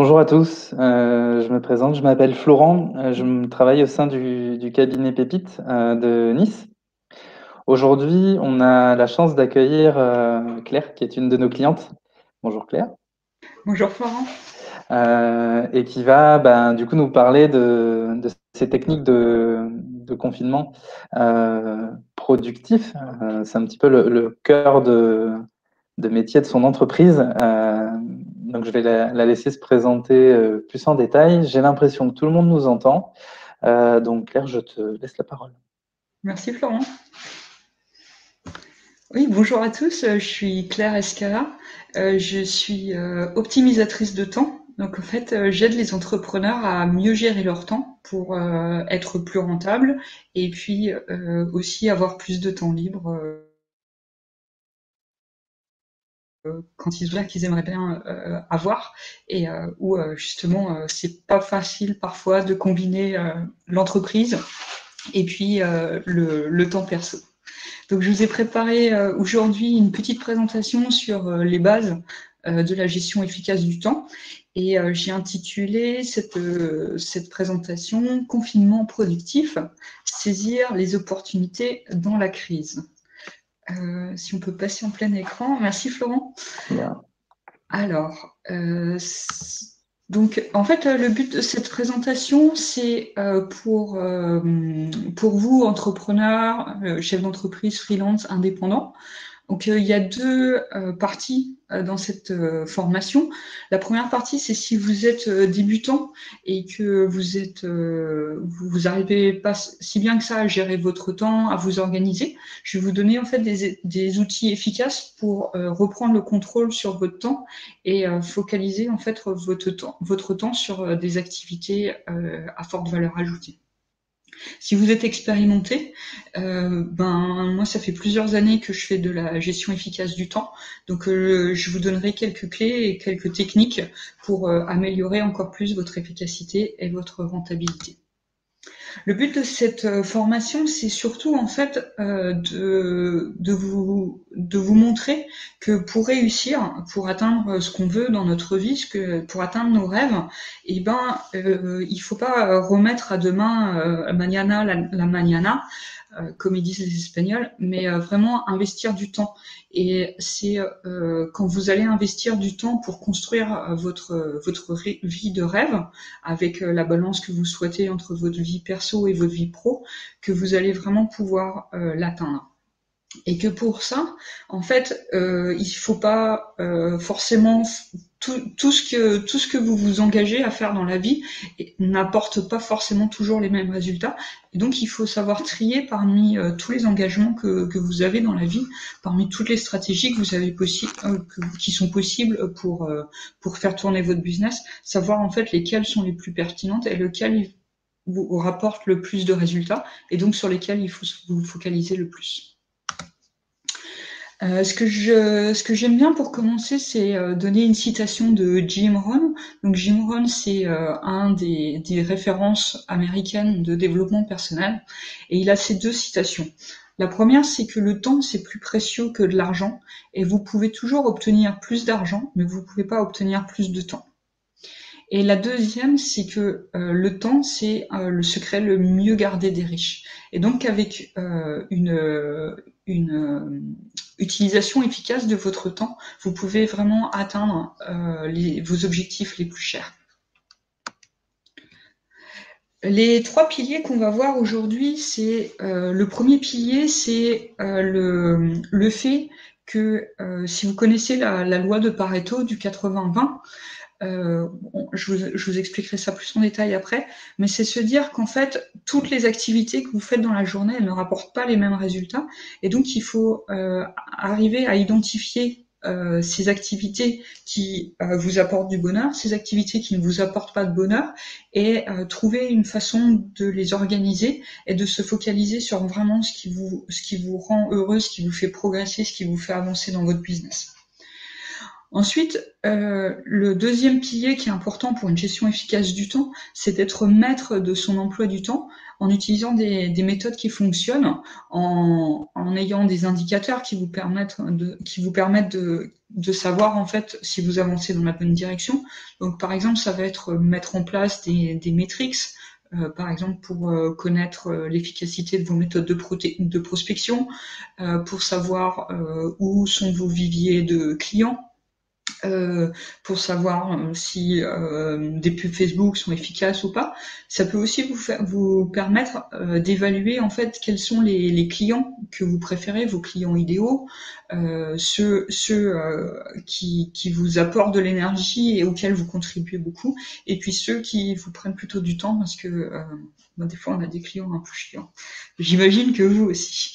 Bonjour à tous, je me présente, je m'appelle Florent, travaille au sein du cabinet Pépite de Nice. Aujourd'hui, on a la chance d'accueillir Claire, qui est une de nos clientes. Bonjour Claire. Bonjour Florent. Et qui va du coup nous parler de ces techniques de confinement productif. C'est un petit peu le cœur de métier de son entreprise. Donc je vais la laisser se présenter plus en détail. J'ai l'impression que tout le monde nous entend. Donc Claire, je te laisse la parole. Merci Florent. Oui, bonjour à tous, je suis Claire Escala, je suis optimisatrice de temps. Donc en fait, j'aide les entrepreneurs à mieux gérer leur temps pour être plus rentables et puis aussi avoir plus de temps libre quand ils ont qu'ils aimeraient bien avoir et où justement c'est pas facile parfois de combiner l'entreprise et puis le temps perso. Donc, je vous ai préparé aujourd'hui une petite présentation sur les bases de la gestion efficace du temps. Et j'ai intitulé cette présentation Confinement productif, saisir les opportunités dans la crise. Si on peut passer en plein écran. Merci Florent. Bien. Alors, donc, en fait, le but de cette présentation, c'est pour vous, entrepreneurs, chefs d'entreprise, freelance, indépendants. Donc, il y a deux parties dans cette formation. La première partie, c'est si vous êtes débutant et que vous arrivez pas si bien que ça à gérer votre temps, à vous organiser. Je vais vous donner en fait des outils efficaces pour reprendre le contrôle sur votre temps et focaliser en fait votre temps sur des activités à forte valeur ajoutée. Si vous êtes expérimenté, moi ça fait plusieurs années que je fais de la gestion efficace du temps, donc je vous donnerai quelques clés et quelques techniques pour améliorer encore plus votre efficacité et votre rentabilité. Le but de cette formation, c'est surtout en fait de vous montrer que pour réussir, pour atteindre ce qu'on veut dans notre vie, pour atteindre nos rêves, il faut pas remettre à demain mañana la mañana, comme ils disent les Espagnols, mais vraiment investir du temps. Et c'est quand vous allez investir du temps pour construire votre vie de rêve, avec la balance que vous souhaitez entre votre vie perso et votre vie pro, que vous allez vraiment pouvoir l'atteindre. Et que pour ça, en fait, il faut pas forcément tout ce que vous vous engagez à faire dans la vie n'apporte pas forcément toujours les mêmes résultats. Et donc, il faut savoir trier parmi tous les engagements que vous avez dans la vie, parmi toutes les stratégies que vous avez qui sont possibles pour faire tourner votre business, savoir en fait lesquelles sont les plus pertinentes et lesquelles vous rapportent le plus de résultats, et donc sur lesquelles il faut vous focaliser le plus. Ce que j'aime bien pour commencer, c'est donner une citation de Jim Rohn. Donc Jim Rohn, c'est un des références américaines de développement personnel, et il a ces deux citations. La première, c'est que le temps, c'est plus précieux que de l'argent, et vous pouvez toujours obtenir plus d'argent, mais vous ne pouvez pas obtenir plus de temps. Et la deuxième, c'est que le temps, c'est le secret le mieux gardé des riches. Et donc avec une utilisation efficace de votre temps, vous pouvez vraiment atteindre vos objectifs les plus chers. Les trois piliers qu'on va voir aujourd'hui, c'est le premier pilier, c'est le fait que si vous connaissez la loi de Pareto du 80-20, je vous expliquerai ça plus en détail après, mais c'est se dire qu'en fait, toutes les activités que vous faites dans la journée, elles ne rapportent pas les mêmes résultats, et donc il faut arriver à identifier ces activités qui vous apportent du bonheur, ces activités qui ne vous apportent pas de bonheur, et trouver une façon de les organiser et de se focaliser sur vraiment ce qui vous rend heureux, ce qui vous fait progresser, ce qui vous fait avancer dans votre business. Ensuite, le deuxième pilier qui est important pour une gestion efficace du temps, c'est d'être maître de son emploi du temps en utilisant des méthodes qui fonctionnent, en ayant des indicateurs qui vous permettent de savoir en fait si vous avancez dans la bonne direction. Donc par exemple, ça va être mettre en place des métriques, par exemple pour connaître l'efficacité de vos méthodes de prospection, pour savoir où sont vos viviers de clients, pour savoir si des pubs Facebook sont efficaces ou pas. Ça peut aussi vous permettre d'évaluer en fait quels sont les clients que vous préférez, vos clients idéaux, ceux qui vous apportent de l'énergie et auxquels vous contribuez beaucoup, et puis ceux qui vous prennent plutôt du temps parce que des fois on a des clients un peu chiants. J'imagine que vous aussi.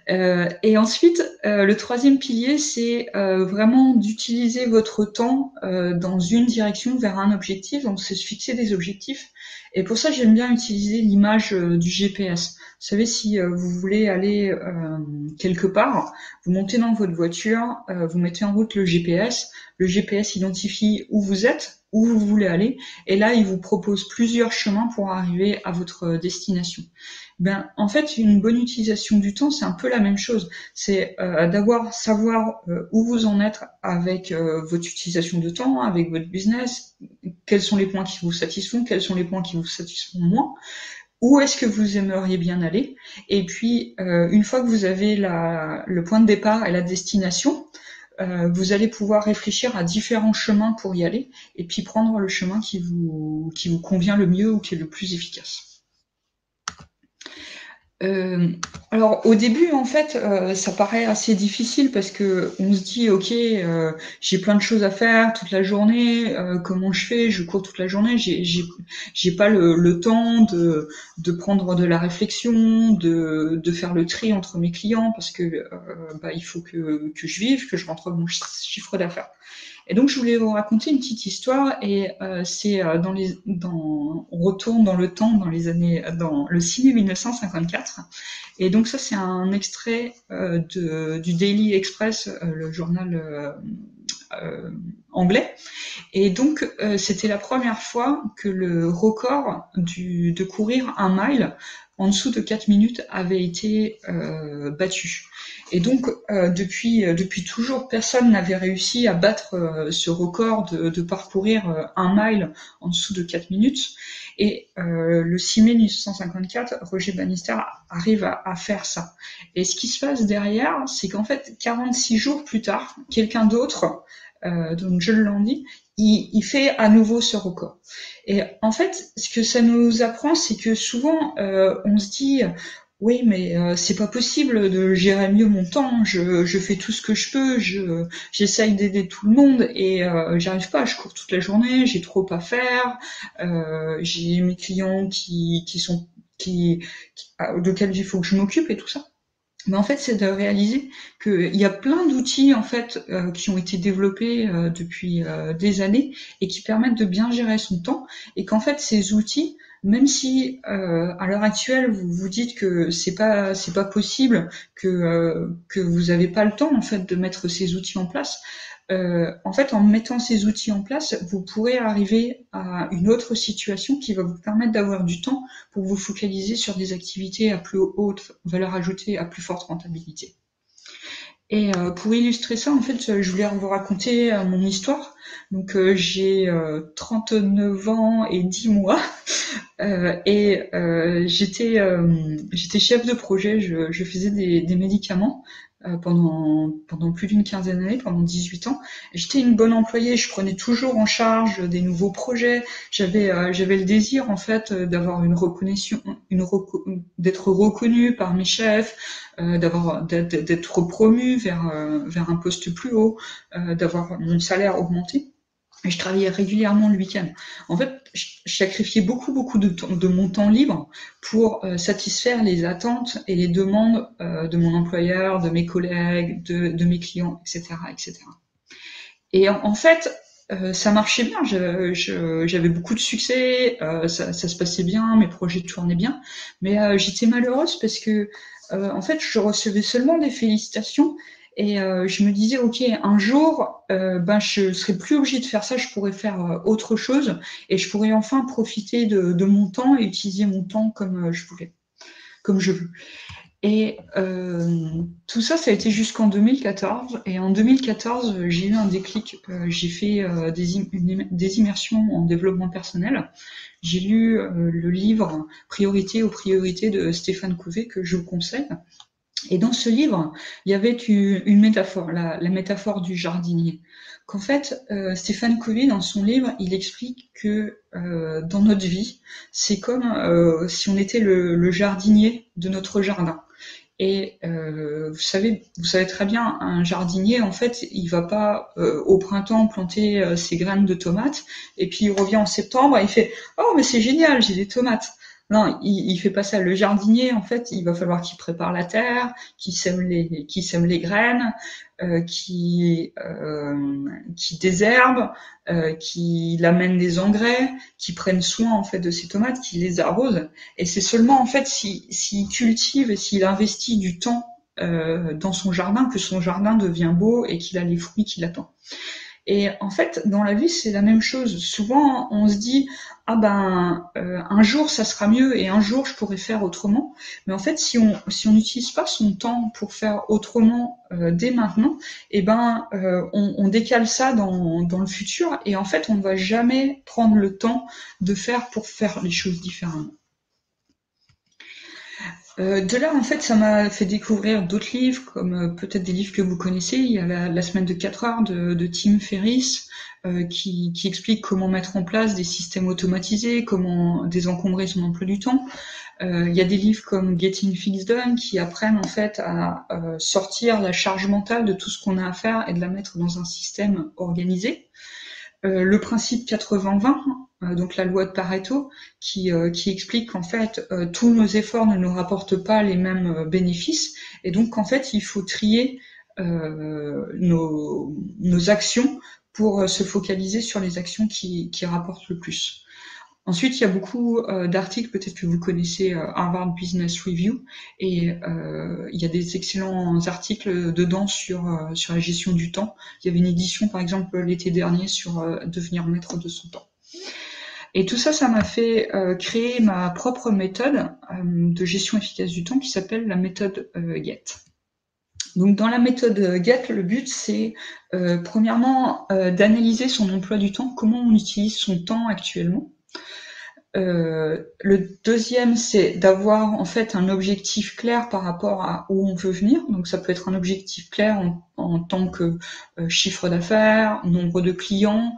Et ensuite, le troisième pilier, c'est vraiment d'utiliser votre temps dans une direction vers un objectif. Donc, c'est se fixer des objectifs. Et pour ça, j'aime bien utiliser l'image du GPS. Vous savez, si vous voulez aller quelque part, vous montez dans votre voiture, vous mettez en route le GPS. Le GPS identifie où vous êtes, où vous voulez aller, et là, il vous propose plusieurs chemins pour arriver à votre destination. Ben, en fait, une bonne utilisation du temps, c'est un peu la même chose. C'est savoir où vous en êtes avec votre utilisation de temps, avec votre business, quels sont les points qui vous satisfont, quels sont les points qui vous satisfont moins, où est-ce que vous aimeriez bien aller, et puis une fois que vous avez le point de départ et la destination, vous allez pouvoir réfléchir à différents chemins pour y aller, et puis prendre le chemin qui vous convient le mieux ou qui est le plus efficace. Alors au début en fait ça paraît assez difficile parce que on se dit ok j'ai plein de choses à faire toute la journée, comment je fais, je cours toute la journée, j'ai pas le temps de prendre de la réflexion, de faire le tri entre mes clients parce que il faut que je vive, que je rentre mon chiffre d'affaires. Et donc je voulais vous raconter une petite histoire et c'est on retourne dans le temps dans le 6 mai 1954 et donc ça c'est un extrait du Daily Express, le journal anglais, et donc c'était la première fois que le record de courir 1 mile en dessous de 4 minutes avait été battu. Et donc depuis toujours, personne n'avait réussi à battre ce record de parcourir 1 mile en dessous de 4 minutes. Et le 6 mai 1954, Roger Bannister arrive à faire ça. Et ce qui se passe derrière, c'est qu'en fait, 46 jours plus tard, quelqu'un d'autre, donc John Landy, il fait à nouveau ce record. Et en fait, ce que ça nous apprend, c'est que souvent, on se dit oui, mais c'est pas possible de gérer mieux mon temps. Je fais tout ce que je peux, j'essaye d'aider tout le monde et j'arrive pas. Je cours toute la journée, j'ai trop à faire. J'ai mes clients desquels il faut que je m'occupe et tout ça. Mais en fait, c'est de réaliser qu'il y a plein d'outils en fait qui ont été développés depuis des années et qui permettent de bien gérer son temps, et qu'en fait ces outils, même si à l'heure actuelle vous vous dites que c'est pas possible, que vous avez pas le temps en fait de mettre ces outils en place, en fait, en mettant ces outils en place, vous pourrez arriver à une autre situation qui va vous permettre d'avoir du temps pour vous focaliser sur des activités à plus haute valeur ajoutée, à plus forte rentabilité. Et pour illustrer ça, en fait, je voulais vous raconter mon histoire. Donc, j'ai 39 ans et 10 mois. Et j'étais chef de projet, je faisais des médicaments pendant plus d'une quinzaine d'années, pendant 18 ans. J'étais une bonne employée, je prenais toujours en charge des nouveaux projets. J'avais le désir en fait d'avoir une reconnaissance, d'être reconnue par mes chefs, d'être promue vers un poste plus haut, d'avoir mon salaire augmenté. Et je travaillais régulièrement le week-end. En fait, je sacrifiais beaucoup de mon temps libre pour satisfaire les attentes et les demandes de mon employeur, de mes collègues, de mes clients, etc., etc. Et en fait, ça marchait bien. J'avais beaucoup de succès, ça se passait bien, mes projets tournaient bien, mais j'étais malheureuse parce que en fait, je recevais seulement des félicitations Et je me disais, ok, un jour, je serai plus obligée de faire ça, je pourrais faire autre chose et je pourrais enfin profiter de mon temps et utiliser mon temps comme je voulais, comme je veux. Et tout ça, ça a été jusqu'en 2014. Et en 2014, j'ai eu un déclic. J'ai fait des immersions en développement personnel. J'ai lu le livre Priorité aux priorités de Stéphane Covey que je vous conseille. Et dans ce livre, il y avait une métaphore, la métaphore du jardinier. Qu'en fait, Stéphane Covey, dans son livre, il explique que dans notre vie, c'est comme si on était le jardinier de notre jardin. Et vous savez très bien, un jardinier, en fait, il va pas au printemps planter ses graines de tomates, et puis il revient en septembre et il fait «Oh, mais c'est génial, j'ai des tomates». Non, il fait pas ça. Le jardinier, en fait, il va falloir qu'il prépare la terre, qu'il sème les graines, qui désherbe, qu'il amène des engrais, qui prenne soin en fait de ses tomates, qui les arrose. Et c'est seulement en fait s'il cultive et s'il investit du temps dans son jardin que son jardin devient beau et qu'il a les fruits qu'il attend. Et en fait, dans la vie, c'est la même chose. Souvent, on se dit un jour ça sera mieux et un jour je pourrai faire autrement. Mais en fait, si on n'utilise pas son temps pour faire autrement dès maintenant, on décale ça dans le futur et en fait, on ne va jamais prendre le temps de faire pour faire les choses différemment. De là, en fait, ça m'a fait découvrir d'autres livres, comme peut-être des livres que vous connaissez. Il y a la semaine de 4 heures de Tim Ferriss, qui explique comment mettre en place des systèmes automatisés, comment désencombrer son emploi du temps. Il y a des livres comme Getting Things Done qui apprennent en fait à sortir la charge mentale de tout ce qu'on a à faire et de la mettre dans un système organisé. Le principe 80-20, donc la loi de Pareto, qui explique qu'en fait tous nos efforts ne nous rapportent pas les mêmes bénéfices, et donc qu'en fait il faut trier nos actions pour se focaliser sur les actions qui rapportent le plus. Ensuite, il y a beaucoup d'articles, peut-être que vous connaissez Harvard Business Review, et il y a des excellents articles dedans sur la gestion du temps. Il y avait une édition, par exemple, l'été dernier sur devenir maître de son temps. Et tout ça, ça m'a fait créer ma propre méthode de gestion efficace du temps qui s'appelle la méthode GET. Donc dans la méthode GET, le but c'est premièrement d'analyser son emploi du temps, comment on utilise son temps actuellement. Le deuxième, c'est d'avoir en fait un objectif clair par rapport à où on veut venir. Donc ça peut être un objectif clair en tant que chiffre d'affaires, nombre de clients,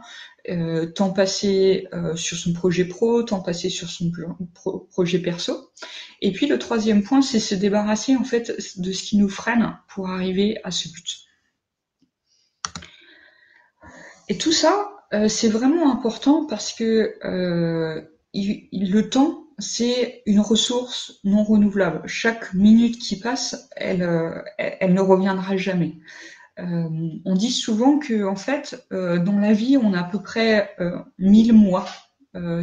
temps passé sur son projet pro, temps passé sur son projet perso. Et puis le troisième point, c'est se débarrasser en fait de ce qui nous freine pour arriver à ce but. Et tout ça, c'est vraiment important parce que le temps, c'est une ressource non renouvelable. Chaque minute qui passe, elle ne reviendra jamais. On dit souvent que, en fait, dans la vie, on a à peu près 1000 mois.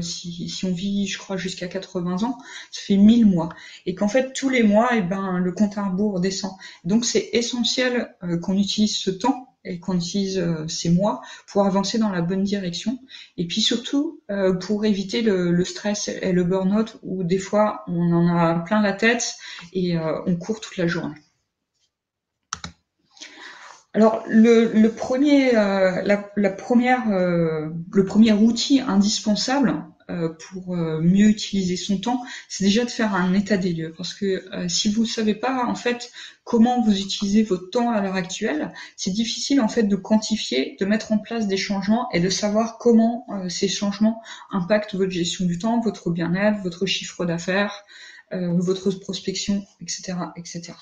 Si on vit, je crois, jusqu'à 80 ans, ça fait 1000 mois. Et qu'en fait, tous les mois, le compte à rebours descend. Donc, c'est essentiel qu'on utilise ce temps et qu'on utilise ces mois pour avancer dans la bonne direction. Et puis surtout, pour éviter le stress et le burn-out où des fois, on en a plein la tête et on court toute la journée. Alors, le premier outil indispensable pour mieux utiliser son temps, c'est déjà de faire un état des lieux. Parce que si vous ne savez pas en fait comment vous utilisez votre temps à l'heure actuelle, c'est difficile en fait de quantifier, de mettre en place des changements et de savoir comment ces changements impactent votre gestion du temps, votre bien-être, votre chiffre d'affaires, votre prospection, etc., etc.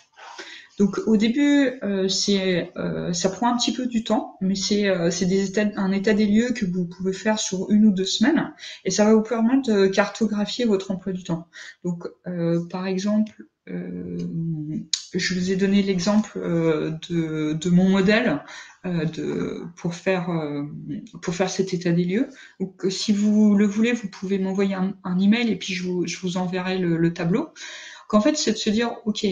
Donc au début, ça prend un petit peu du temps, mais c'est un état des lieux que vous pouvez faire sur 1 ou 2 semaines, et ça va vous permettre de cartographier votre emploi du temps. Donc par exemple, je vous ai donné l'exemple de mon modèle pour faire cet état des lieux. Donc si vous le voulez, vous pouvez m'envoyer un email et puis je vous enverrai le tableau. qu'en fait, c'est de se dire, ok,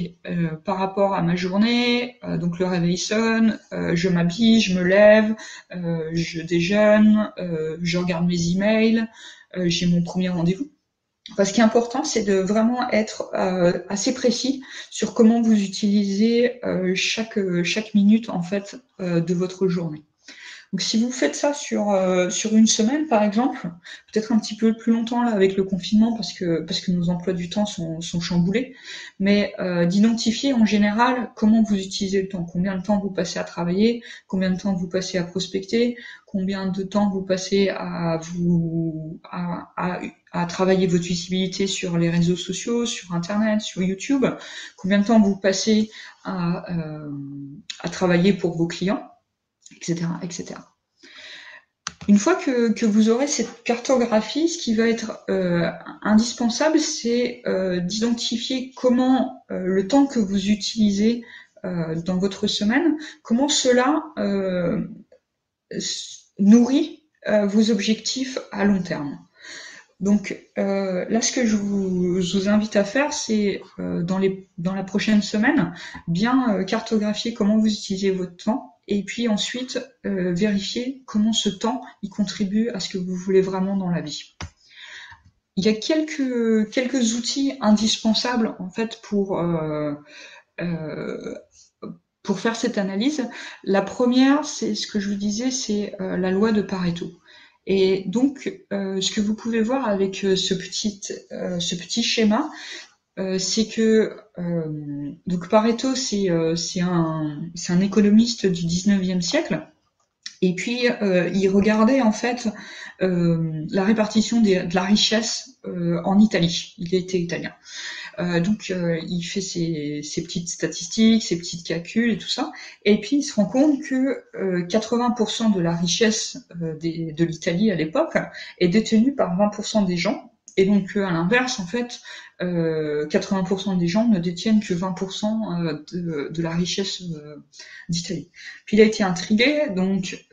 par rapport à ma journée, donc le réveil sonne, je m'habille, je me lève, je déjeune, je regarde mes emails, j'ai mon premier rendez-vous. Enfin, ce qui est important, c'est de vraiment être assez précis sur comment vous utilisez chaque minute en fait de votre journée. Donc, si vous faites ça sur une semaine, par exemple, peut-être un petit peu plus longtemps là avec le confinement parce que nos emplois du temps sont chamboulés, mais d'identifier en général comment vous utilisez le temps, combien de temps vous passez à travailler, combien de temps vous passez à prospecter, combien de temps vous passez à travailler votre visibilité sur les réseaux sociaux, sur Internet, sur YouTube, combien de temps vous passez à travailler pour vos clients, etc., etc. Une fois que vous aurez cette cartographie, ce qui va être indispensable, c'est d'identifier comment le temps que vous utilisez dans votre semaine, comment cela nourrit vos objectifs à long terme. Donc là, ce que je vous invite à faire, c'est dans la prochaine semaine, bien cartographier comment vous utilisez votre temps, et puis ensuite vérifier comment ce temps il contribue à ce que vous voulez vraiment dans la vie. Il y a quelques outils indispensables en fait pour faire cette analyse. La première, c'est ce que je vous disais, c'est la loi de Pareto. Et donc, ce que vous pouvez voir avec ce petit schéma, c'est que donc Pareto, c'est un économiste du 19e siècle. Et puis, il regardait en fait la répartition de la richesse en Italie. Il était italien. Donc, il fait ses petites statistiques, ses petites calculs et tout ça. Et puis, il se rend compte que 80% de la richesse de l'Italie à l'époque est détenue par 20% des gens. Et donc, à l'inverse, en fait, 80% des gens ne détiennent que 20% de la richesse d'Italie. Puis, il a été intrigué, donc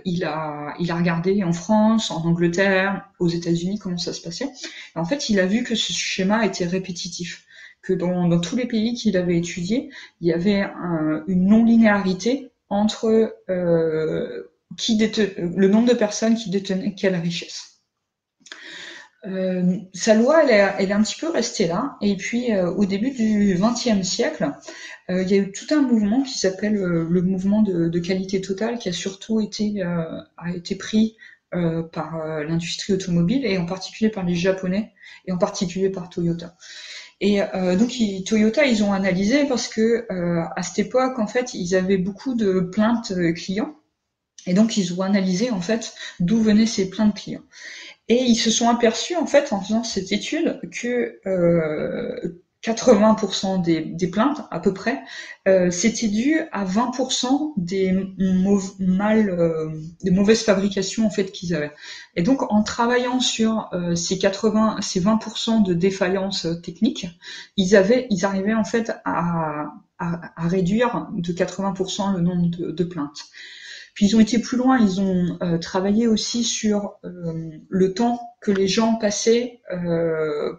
il a regardé en France, en Angleterre, aux États-Unis comment ça se passait. Et en fait, il a vu que ce schéma était répétitif, que dans tous les pays qu'il avait étudiés, il y avait une non-linéarité entre le nombre de personnes qui détenaient quelle richesse. Sa loi, elle est un petit peu restée là. Et puis, au début du XXe siècle, il y a eu tout un mouvement qui s'appelle le mouvement de qualité totale, qui a surtout été pris par l'industrie automobile, et en particulier par les Japonais, et en particulier par Toyota. Et donc Toyota, ils ont analysé parce que à cette époque, en fait, ils avaient beaucoup de plaintes clients, et donc ils ont analysé en fait d'où venaient ces plaintes clients. Et ils se sont aperçus, en fait, en faisant cette étude, que 80% des plaintes, à peu près, c'était dû à 20% des mauvaises fabrications en fait qu'ils avaient. Et donc, en travaillant sur ces 20% de défaillances techniques, ils arrivaient en fait à réduire de 80% le nombre de plaintes. Puis ils ont été plus loin, ils ont travaillé aussi sur le temps que les gens passaient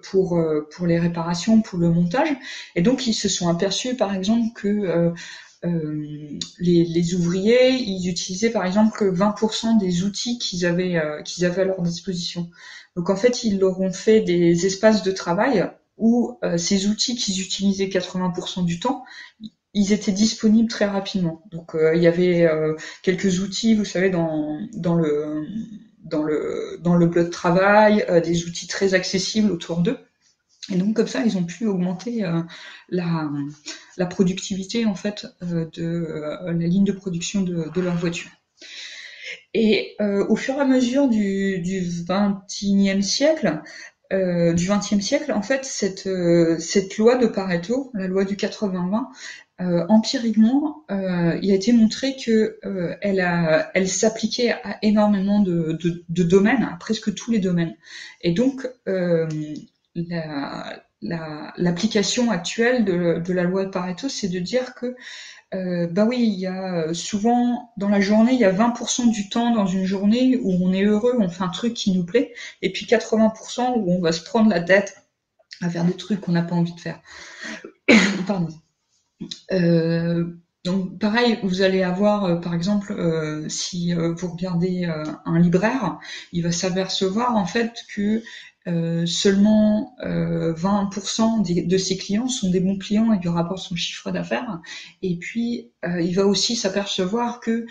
pour les réparations, pour le montage. Et donc ils se sont aperçus par exemple que les ouvriers, ils utilisaient par exemple que 20% des outils qu'ils avaient à leur disposition. Donc en fait, ils leur ont fait des espaces de travail où ces outils qu'ils utilisaient 80% du temps, ils étaient disponibles très rapidement. Donc il y avait quelques outils, vous savez, dans le bloc de travail, des outils très accessibles autour d'eux. Et donc comme ça, ils ont pu augmenter la productivité en fait de la ligne de production de leur voiture. Et au fur et à mesure du XXe siècle, en fait, cette loi de Pareto, la loi du 80-20, empiriquement, il a été montré que elle s'appliquait à énormément de domaines, à presque tous les domaines. Et donc, l'application actuelle de la loi de Pareto, c'est de dire que bah oui, il y a souvent dans la journée, il y a 20% du temps dans une journée où on est heureux, on fait un truc qui nous plaît, et puis 80% où on va se prendre la tête à faire des trucs qu'on n'a pas envie de faire. Pardon. Donc pareil, vous allez avoir, par exemple, si vous regardez un libraire, il va s'apercevoir en fait que seulement 20% de ses clients sont des bons clients et lui rapportent son chiffre d'affaires. Et puis, il va aussi s'apercevoir que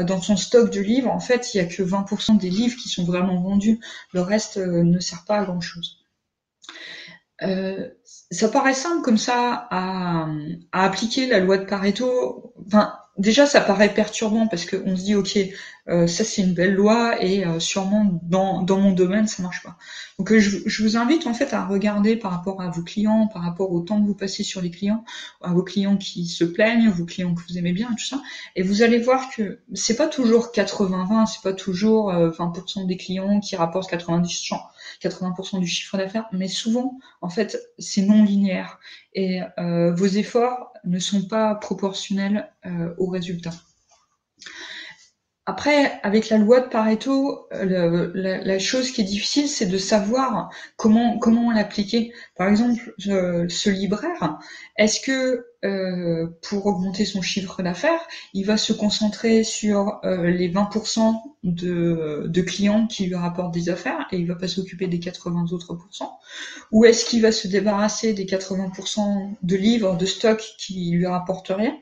dans son stock de livres, en fait, il y a que 20% des livres qui sont vraiment vendus. Le reste ne sert pas à grand-chose. Ça paraît simple comme ça à appliquer la loi de Pareto. Enfin, déjà, ça paraît perturbant parce qu'on se dit, ok, ça c'est une belle loi et sûrement dans mon domaine ça marche pas. Donc je vous invite en fait à regarder par rapport à vos clients, par rapport au temps que vous passez sur les clients, à vos clients qui se plaignent, vos clients que vous aimez bien et tout ça, et vous allez voir que c'est pas toujours 80-20, c'est pas toujours 20% des clients qui rapportent 80% du chiffre d'affaires, mais souvent en fait c'est non linéaire et vos efforts ne sont pas proportionnels aux résultats. Après, avec la loi de Pareto, la chose qui est difficile, c'est de savoir comment l'appliquer. Par exemple, ce libraire, est-ce que pour augmenter son chiffre d'affaires, il va se concentrer sur les 20% de clients qui lui rapportent des affaires et il va pas s'occuper des 80 autres pourcents, ou est-ce qu'il va se débarrasser des 80% de livres, de stock qui lui rapportent rien?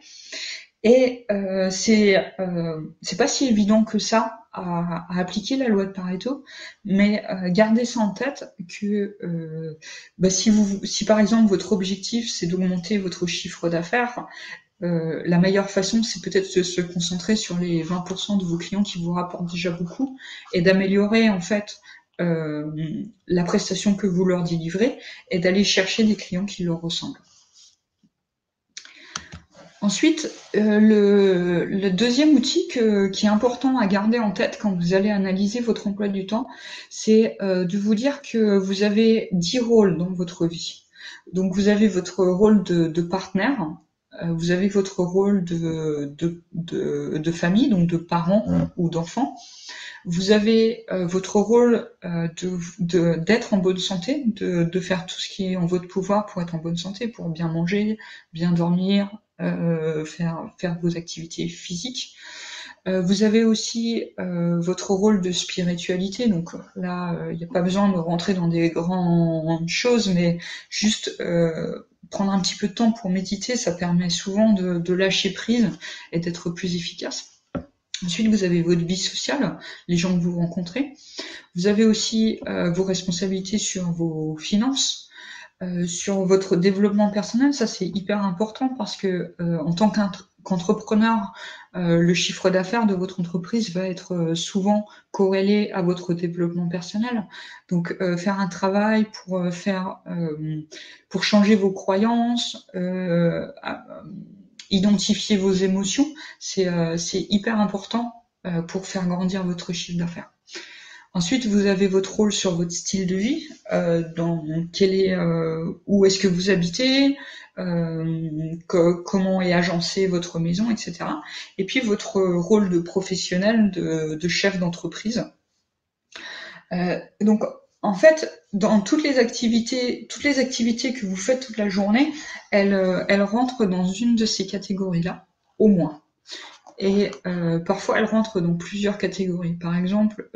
Et c'est pas si évident que ça à appliquer la loi de Pareto, mais gardez ça en tête que si par exemple votre objectif c'est d'augmenter votre chiffre d'affaires, la meilleure façon c'est peut-être de se concentrer sur les 20% de vos clients qui vous rapportent déjà beaucoup et d'améliorer en fait la prestation que vous leur délivrez et d'aller chercher des clients qui leur ressemblent. Ensuite, le deuxième outil qui est important à garder en tête quand vous allez analyser votre emploi du temps, c'est de vous dire que vous avez 10 rôles dans votre vie. Donc vous avez votre rôle de partenaire, vous avez votre rôle de famille, donc de parents ou d'enfants. Vous avez votre rôle d'être en bonne santé, de faire tout ce qui est en votre pouvoir pour être en bonne santé, pour bien manger, bien dormir, faire vos activités physiques. Vous avez aussi votre rôle de spiritualité, donc là, il n'y a pas besoin de rentrer dans des grandes choses, mais juste prendre un petit peu de temps pour méditer, ça permet souvent de lâcher prise et d'être plus efficace. Ensuite, vous avez votre vie sociale, les gens que vous rencontrez. Vous avez aussi vos responsabilités sur vos finances, sur votre développement personnel. Ça, c'est hyper important parce que en tant qu'entrepreneur, le chiffre d'affaires de votre entreprise va être souvent corrélé à votre développement personnel. Donc, faire un travail pour changer vos croyances, identifier vos émotions, c'est hyper important pour faire grandir votre chiffre d'affaires. Ensuite, vous avez votre rôle sur votre style de vie, où est-ce que vous habitez, comment est agencée votre maison, etc. Et puis votre rôle de professionnel, de chef d'entreprise. Donc, en fait, dans toutes les activités que vous faites toute la journée, elles rentrent dans une de ces catégories-là, au moins. Et parfois, elles rentrent dans plusieurs catégories. Par exemple,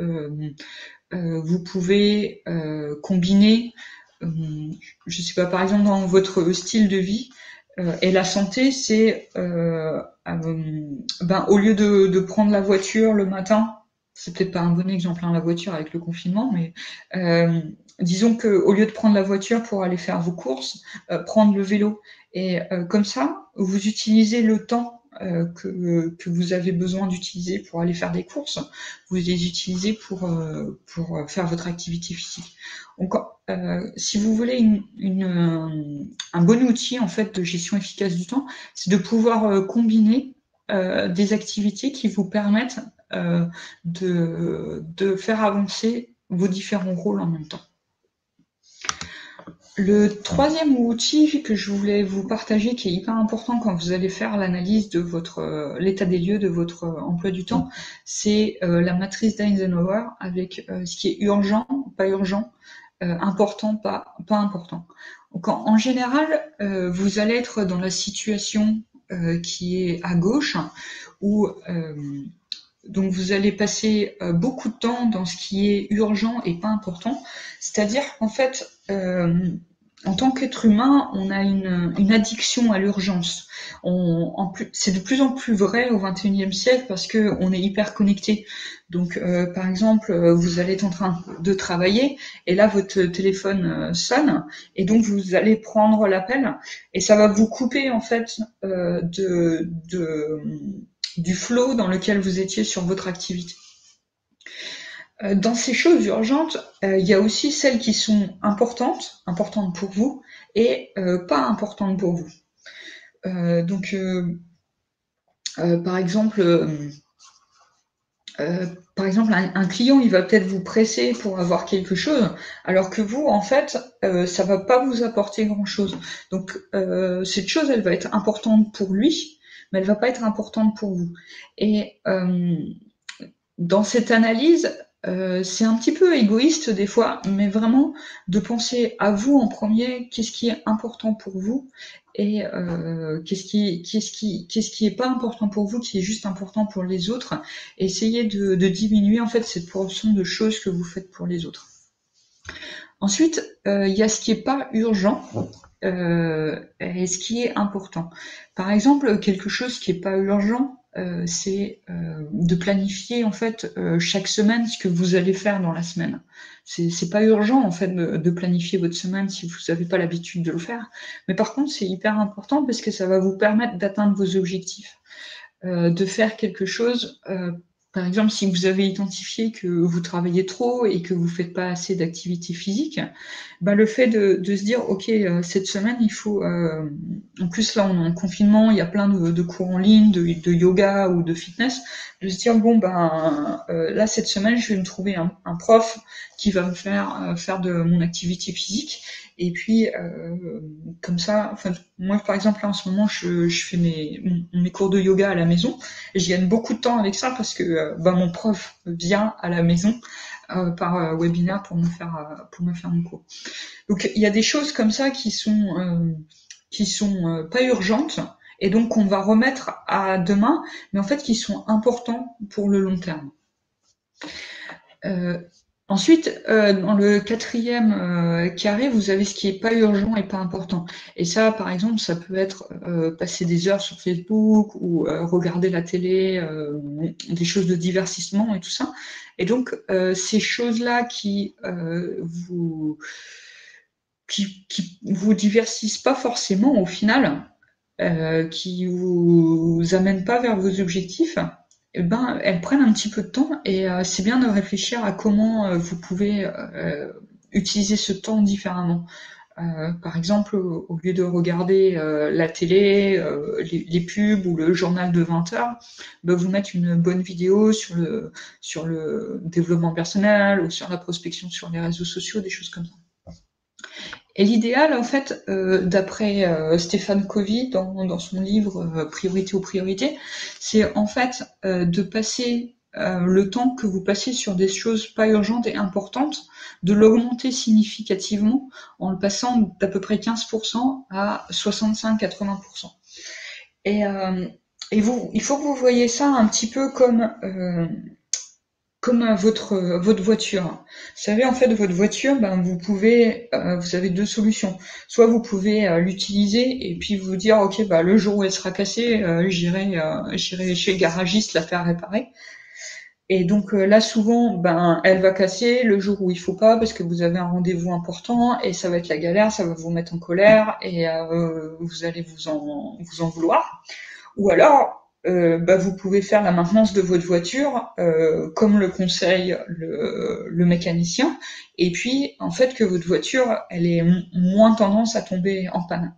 vous pouvez combiner, je sais pas, par exemple dans votre style de vie et la santé, c'est au lieu de prendre la voiture le matin, c'est peut-être pas un bon exemple la voiture avec le confinement, mais disons que au lieu de prendre la voiture pour aller faire vos courses, prendre le vélo et comme ça, vous utilisez le temps que vous avez besoin d'utiliser pour aller faire des courses, vous les utilisez pour faire votre activité physique. Donc, si vous voulez un bon outil en fait de gestion efficace du temps, c'est de pouvoir combiner des activités qui vous permettent de faire avancer vos différents rôles en même temps. Le troisième outil que je voulais vous partager, qui est hyper important quand vous allez faire l'analyse de l'état des lieux de votre emploi du temps, c'est la matrice d'Eisenhower avec ce qui est urgent, pas urgent, important, pas important. Donc, en général, vous allez être dans la situation qui est à gauche, où donc vous allez passer beaucoup de temps dans ce qui est urgent et pas important. C'est-à-dire qu'en fait, en tant qu'être humain, on a une addiction à l'urgence. C'est de plus en plus vrai au XXIe siècle parce que on est hyper connecté. Donc, par exemple, vous allez être en train de travailler et là votre téléphone sonne et donc vous allez prendre l'appel et ça va vous couper en fait du flow dans lequel vous étiez sur votre activité. Dans ces choses urgentes, il y a aussi celles qui sont importantes pour vous, et pas importantes pour vous. Donc, par exemple, un client, il va peut-être vous presser pour avoir quelque chose, alors que vous, en fait, ça va pas vous apporter grand-chose. Donc, cette chose, elle va être importante pour lui, mais elle va pas être importante pour vous. Et dans cette analyse, c'est un petit peu égoïste des fois, mais vraiment de penser à vous en premier, qu'est-ce qui est important pour vous et qu'est-ce qui est pas important pour vous, qui est juste important pour les autres. Et essayez de diminuer en fait cette portion de choses que vous faites pour les autres. Ensuite, il y a ce qui est pas urgent. Et ce qui est important. Par exemple, quelque chose qui est pas urgent, c'est de planifier en fait chaque semaine ce que vous allez faire dans la semaine. C'est pas urgent en fait de planifier votre semaine si vous n'avez pas l'habitude de le faire. Mais par contre, c'est hyper important parce que ça va vous permettre d'atteindre vos objectifs, de faire quelque chose. Par exemple, si vous avez identifié que vous travaillez trop et que vous faites pas assez d'activité physique, bah, le fait de se dire, ok, cette semaine, il faut. En plus, là, on est en confinement, il y a plein de cours en ligne, de yoga ou de fitness, de se dire, bon, ben, là, cette semaine, je vais me trouver un prof qui va me faire de mon activité physique. Et puis, comme ça, enfin, moi, par exemple, là, en ce moment, je fais mes cours de yoga à la maison. Et je gagne beaucoup de temps avec ça parce que bah, mon prof vient à la maison par webinaire pour me faire mon cours. Donc, il y a des choses comme ça qui sont pas urgentes et donc qu'on va remettre à demain, mais en fait qui sont importants pour le long terme. Ensuite, dans le quatrième carré, vous avez ce qui est pas urgent et pas important. Et ça, par exemple, ça peut être passer des heures sur Facebook ou regarder la télé, des choses de divertissement et tout ça. Et donc, ces choses-là qui vous divertissent pas forcément au final, qui vous amènent pas vers vos objectifs, eh ben, elles prennent un petit peu de temps et c'est bien de réfléchir à comment vous pouvez utiliser ce temps différemment. Par exemple, au lieu de regarder la télé, les pubs ou le journal de 20 heures, ben, vous mettre une bonne vidéo sur le développement personnel ou sur la prospection sur les réseaux sociaux, des choses comme ça. Et l'idéal, en fait, d'après Stéphane Covey dans son livre Priorité aux priorités, c'est en fait de passer le temps que vous passez sur des choses pas urgentes et importantes, de l'augmenter significativement en le passant d'à peu près 15% à 65-80%. Et il faut que vous voyez ça un petit peu comme votre voiture. Vous savez, en fait, votre voiture, ben, vous avez deux solutions. Soit vous pouvez l'utiliser et puis vous dire, ok, bah, le jour où elle sera cassée, j'irai chez le garagiste la faire réparer. Et donc là, souvent, ben, elle va casser le jour où il faut pas parce que vous avez un rendez-vous important et ça va être la galère, ça va vous mettre en colère et vous allez vous en vouloir. Ou alors, bah, vous pouvez faire la maintenance de votre voiture comme le conseille le mécanicien, et puis en fait que votre voiture elle ait moins tendance à tomber en panne.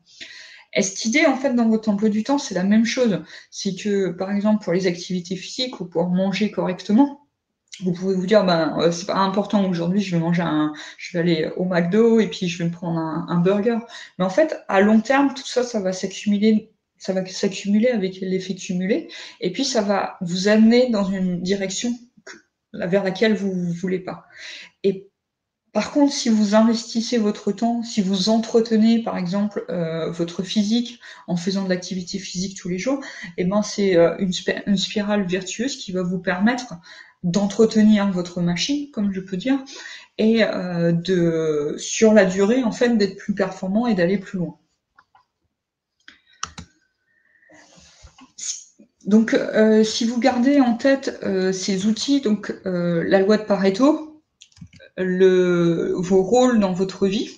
Et cette idée, en fait, dans votre emploi du temps, c'est la même chose. C'est que, par exemple, pour les activités physiques ou pour manger correctement, vous pouvez vous dire, ben, c'est pas important aujourd'hui, je vais aller au McDo et puis je vais me prendre un burger. Mais en fait, à long terme, tout ça, ça va s'accumuler avec l'effet cumulé, et puis ça va vous amener dans une direction vers laquelle vous voulez pas. Et Par contre, si vous investissez votre temps, si vous entretenez, par exemple, votre physique en faisant de l'activité physique tous les jours, eh ben c'est une spirale vertueuse qui va vous permettre d'entretenir votre machine, comme je peux dire, et sur la durée, en fait, d'être plus performant et d'aller plus loin. Donc, si vous gardez en tête ces outils, donc la loi de Pareto, vos rôles dans votre vie,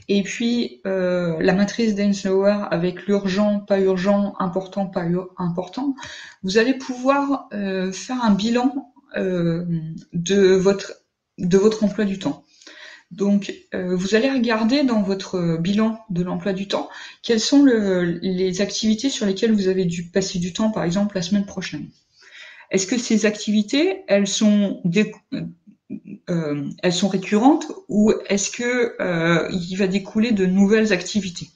et puis la matrice d'Eisenhower avec l'urgent, pas urgent, important, pas important, vous allez pouvoir faire un bilan de votre emploi du temps. Donc, vous allez regarder dans votre bilan de l'emploi du temps quelles sont les activités sur lesquelles vous avez dû passer du temps, par exemple, la semaine prochaine. Est-ce que ces activités, elles sont récurrentes ou est-ce que il va découler de nouvelles activités?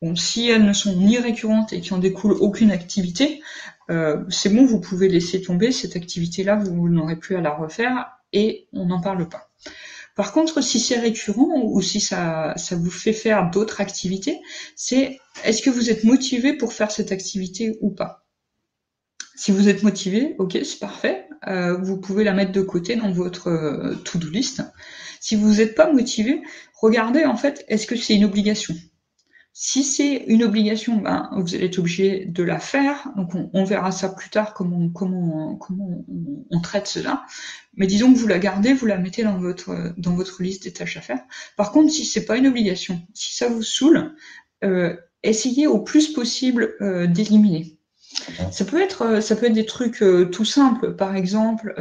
Bon, si elles ne sont ni récurrentes et qu'il en découle aucune activité, c'est bon, vous pouvez laisser tomber cette activité-là, vous n'aurez plus à la refaire et on n'en parle pas. Par contre, si c'est récurrent ou si ça vous fait faire d'autres activités, c'est est-ce que vous êtes motivé pour faire cette activité ou pas? Si vous êtes motivé, ok, c'est parfait. Vous pouvez la mettre de côté dans votre to-do list. Si vous n'êtes pas motivé, regardez en fait, est-ce que c'est une obligation? Si c'est une obligation, ben, vous allez être obligé de la faire. Donc on verra ça plus tard, comment on traite cela. Mais disons que vous la gardez, vous la mettez dans votre liste des tâches à faire. Par contre, si c'est pas une obligation, si ça vous saoule, essayez au plus possible d'éliminer. Ça peut être des trucs tout simples, par exemple.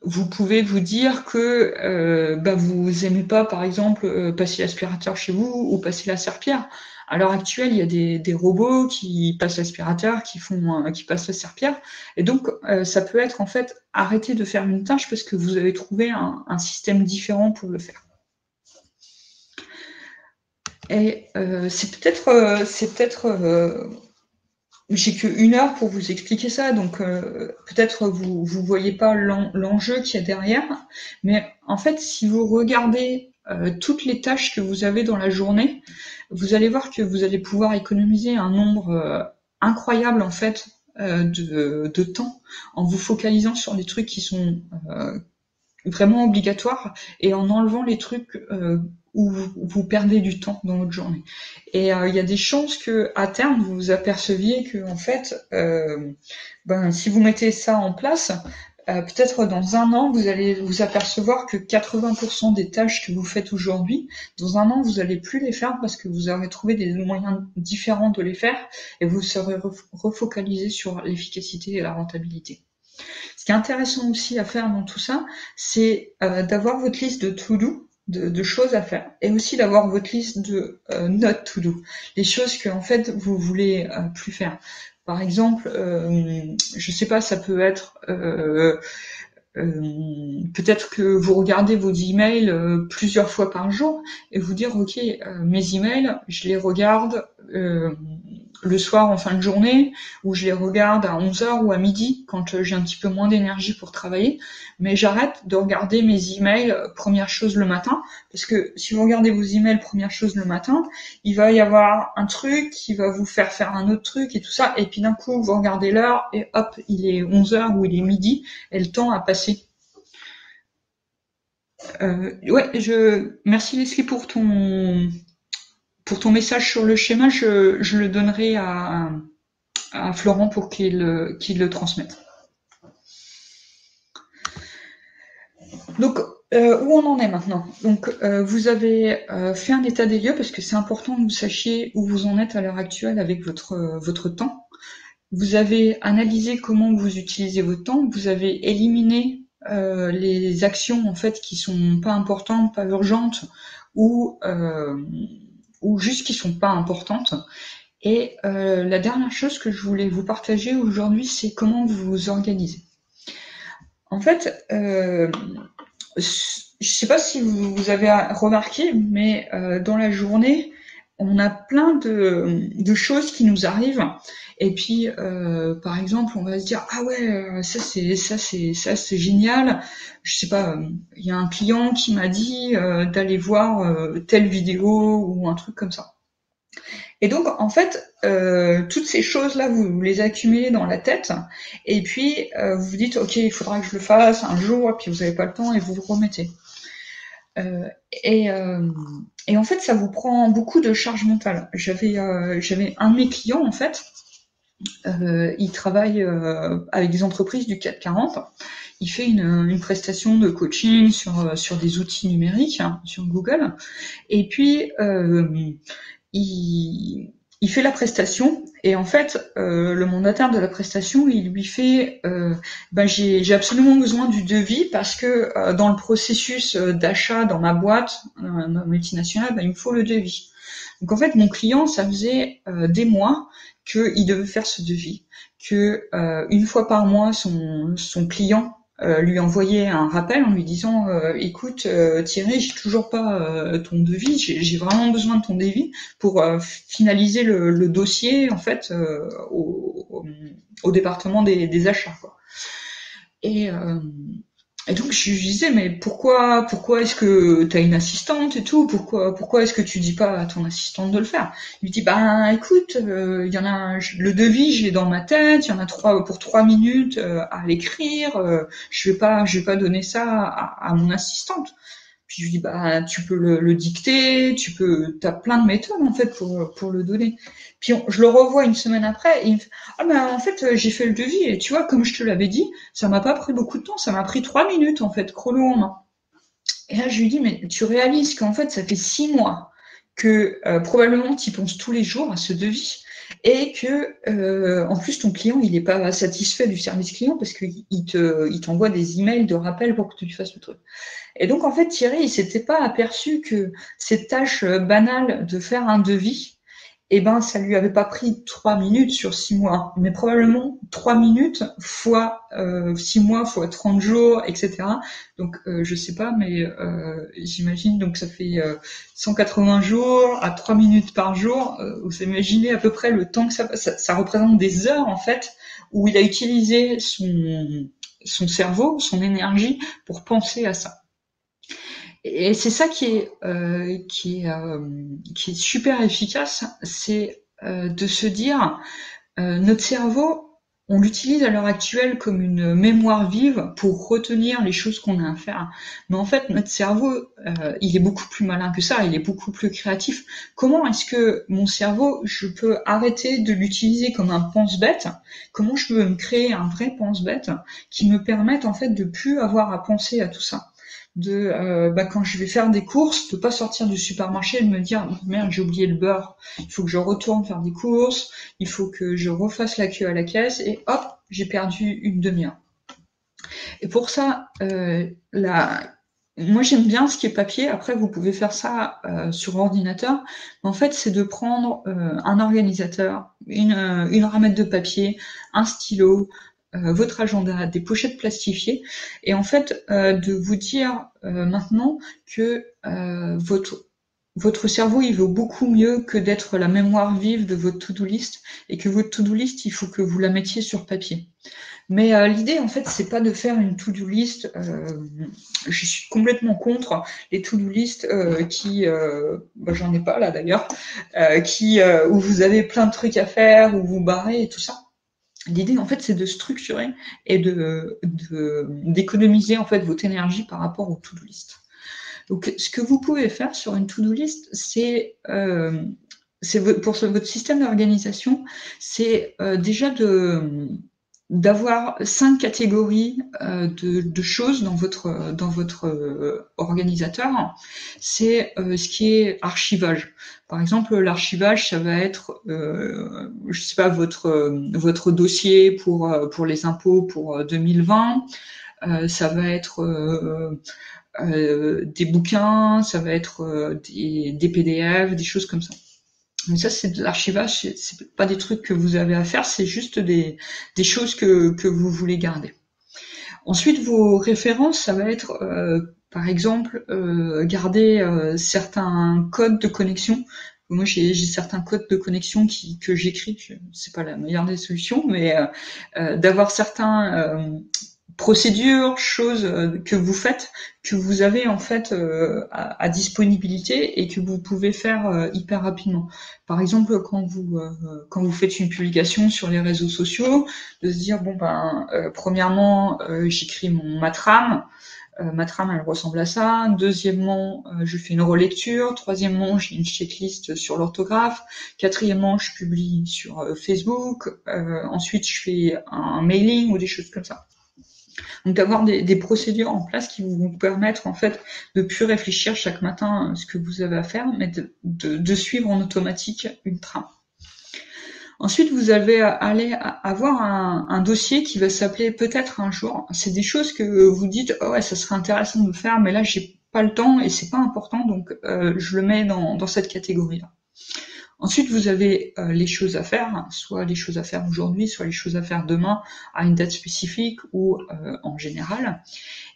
Vous pouvez vous dire que vous aimez pas, par exemple, passer l'aspirateur chez vous ou passer la serpillière. À l'heure actuelle, il y a des robots qui passent l'aspirateur, qui passent la serpillière. Et donc, ça peut être en fait arrêter de faire une tâche parce que vous avez trouvé un système différent pour le faire. Et c'est peut-être j'ai que 1 heure pour vous expliquer ça, donc peut-être vous voyez pas l'enjeu qu'il y a derrière, mais en fait, si vous regardez toutes les tâches que vous avez dans la journée, vous allez voir que vous allez pouvoir économiser un nombre incroyable en fait de temps en vous focalisant sur les trucs qui sont vraiment obligatoires et en enlevant les trucs où vous perdez du temps dans votre journée. Et il y a des chances que à terme vous vous aperceviez que en fait, si vous mettez ça en place, peut-être dans 1 an vous allez vous apercevoir que 80% des tâches que vous faites aujourd'hui, dans 1 an vous allez plus les faire parce que vous aurez trouvé des moyens différents de les faire et vous serez refocalisé sur l'efficacité et la rentabilité. Ce qui est intéressant aussi à faire dans tout ça, c'est d'avoir votre liste de to-do, de choses à faire, et aussi d'avoir votre liste de not to-do, les choses que en fait vous voulez plus faire. Par exemple, je sais pas, ça peut être peut-être que vous regardez vos emails plusieurs fois par jour et vous dire ok, mes emails, je les regarde le soir en fin de journée, ou je les regarde à 11h ou à midi quand j'ai un petit peu moins d'énergie pour travailler, mais j'arrête de regarder mes emails première chose le matin, parce que si vous regardez vos emails première chose le matin, il va y avoir un truc qui va vous faire un autre truc et tout ça, et puis d'un coup vous regardez l'heure et hop, il est 11h ou il est midi et le temps a passé. Merci Leslie pour ton message sur le schéma, je le donnerai à Florent pour qu'il le transmette. Donc, où on en est maintenant? Donc, vous avez fait un état des lieux parce que c'est important que vous sachiez où vous en êtes à l'heure actuelle avec votre temps. Vous avez analysé comment vous utilisez votre temps. Vous avez éliminé les actions en fait qui sont pas importantes, pas urgentes ou juste qui sont pas importantes. Et la dernière chose que je voulais vous partager aujourd'hui, c'est comment vous vous organisez. En fait, je sais pas si vous avez remarqué, mais dans la journée, on a plein de choses qui nous arrivent Et puis, par exemple, on va se dire ah ouais, ça c'est génial. Je sais pas, il y a un client qui m'a dit d'aller voir telle vidéo ou un truc comme ça. Et donc, en fait, toutes ces choses-là, vous les accumulez dans la tête, et puis vous vous dites, ok, il faudra que je le fasse un jour, et puis vous n'avez pas le temps, et vous vous remettez. Euh, et, euh, et en fait, ça vous prend beaucoup de charge mentale. J'avais un de mes clients, en fait, il travaille avec des entreprises du CAC 40. Il fait une prestation de coaching sur des outils numériques, hein, sur Google. Et puis, il fait la prestation et en fait le mandataire de la prestation il lui fait j'ai absolument besoin du devis parce que dans le processus d'achat dans ma boîte multinationale il me faut le devis. Donc en fait mon client ça faisait des mois qu'il devait faire ce devis, que une fois par mois son client lui envoyer un rappel en lui disant écoute Thierry, j'ai toujours pas ton devis, j'ai vraiment besoin de ton devis pour finaliser le dossier en fait au département des achats quoi. Et, euh, et donc je lui disais mais pourquoi est-ce que tu as une assistante et tout, pourquoi est-ce que tu dis pas à ton assistante de le faire? Il me dit bah écoute il y en a le devis j'ai dans ma tête, il y en a pour 3 minutes à l'écrire, je vais pas donner ça à mon assistante. Puis je lui dis bah tu peux le dicter, t'as plein de méthodes en fait pour le donner. Puis je le revois une semaine après et il me fait ah ben en fait j'ai fait le devis et tu vois comme je te l'avais dit ça m'a pas pris beaucoup de temps, ça m'a pris 3 minutes en fait chrono en main. Et là je lui dis mais tu réalises qu'en fait ça fait 6 mois que probablement tu y penses tous les jours à ce devis et que en plus ton client il est pas satisfait du service client parce qu'il t'envoie des emails de rappel pour que tu lui fasses le truc. Et donc, en fait, Thierry, il s'était pas aperçu que cette tâche banale de faire un devis, eh ben, ça lui avait pas pris 3 minutes sur 6 mois, mais probablement 3 minutes fois 6 mois fois 30 jours, etc. Donc, je sais pas, mais j'imagine, donc ça fait 180 jours à 3 minutes par jour. Vous imaginez à peu près le temps que ça représente des heures, en fait, où il a utilisé son cerveau, son énergie pour penser à ça. Et c'est ça qui est super efficace, c'est de se dire notre cerveau, on l'utilise à l'heure actuelle comme une mémoire vive pour retenir les choses qu'on a à faire. Mais en fait, notre cerveau, il est beaucoup plus malin que ça, il est beaucoup plus créatif. Comment est-ce que mon cerveau, je peux arrêter de l'utiliser comme un pense-bête? Comment je peux me créer un vrai pense-bête qui me permette en fait de plus avoir à penser à tout ça? Quand je vais faire des courses, de pas sortir du supermarché et de me dire merde j'ai oublié le beurre, il faut que je retourne faire des courses, il faut que je refasse la queue à la caisse et hop j'ai perdu une demi-heure. Et pour ça, moi j'aime bien ce qui est papier. Après vous pouvez faire ça sur ordinateur. Mais en fait c'est de prendre un organisateur, une ramette de papier, un stylo, votre agenda, des pochettes plastifiées, et en fait de vous dire maintenant que votre cerveau il vaut beaucoup mieux que d'être la mémoire vive de votre to-do list, et que votre to-do list il faut que vous la mettiez sur papier. Mais l'idée, en fait, c'est pas de faire une to-do list. Je suis complètement contre les to-do list j'en ai pas là d'ailleurs, où vous avez plein de trucs à faire, où vous barrez et tout ça. L'idée, en fait, c'est de structurer et d'économiser en fait votre énergie par rapport aux to-do list. Donc, ce que vous pouvez faire sur une to-do list, c'est pour votre système d'organisation, c'est déjà d'avoir 5 catégories de choses dans votre organisateur. C'est ce qui est archivage. Par exemple, l'archivage, ça va être, je sais pas, votre dossier pour les impôts pour 2020. Ça va être des bouquins, ça va être des PDF, des choses comme ça. Mais ça, c'est de l'archivage, c'est pas des trucs que vous avez à faire, c'est juste des choses que vous voulez garder. Ensuite, vos références, ça va être, par exemple, garder certains codes de connexion. Moi, j'ai certains codes de connexion que j'écris. C'est pas la meilleure des solutions, mais d'avoir certains procédures, choses que vous faites, que vous avez en fait à disponibilité et que vous pouvez faire hyper rapidement. Par exemple, quand vous faites une publication sur les réseaux sociaux, de se dire bon ben premièrement j'écris ma trame. Ma trame, elle ressemble à ça. Deuxièmement, je fais une relecture. Troisièmement, j'ai une checklist sur l'orthographe. Quatrièmement, je publie sur Facebook. Ensuite, je fais un mailing ou des choses comme ça. Donc d'avoir des procédures en place qui vont vous permettre en fait de plus réfléchir chaque matin ce que vous avez à faire, mais de suivre en automatique une trame. Ensuite, vous allez aller avoir un dossier qui va s'appeler peut-être un jour. C'est des choses que vous dites, oh ouais, ça serait intéressant de faire, mais là, j'ai pas le temps et c'est pas important, donc je le mets dans cette catégorie-là. Ensuite, vous avez les choses à faire, soit les choses à faire aujourd'hui, soit les choses à faire demain, à une date spécifique ou en général.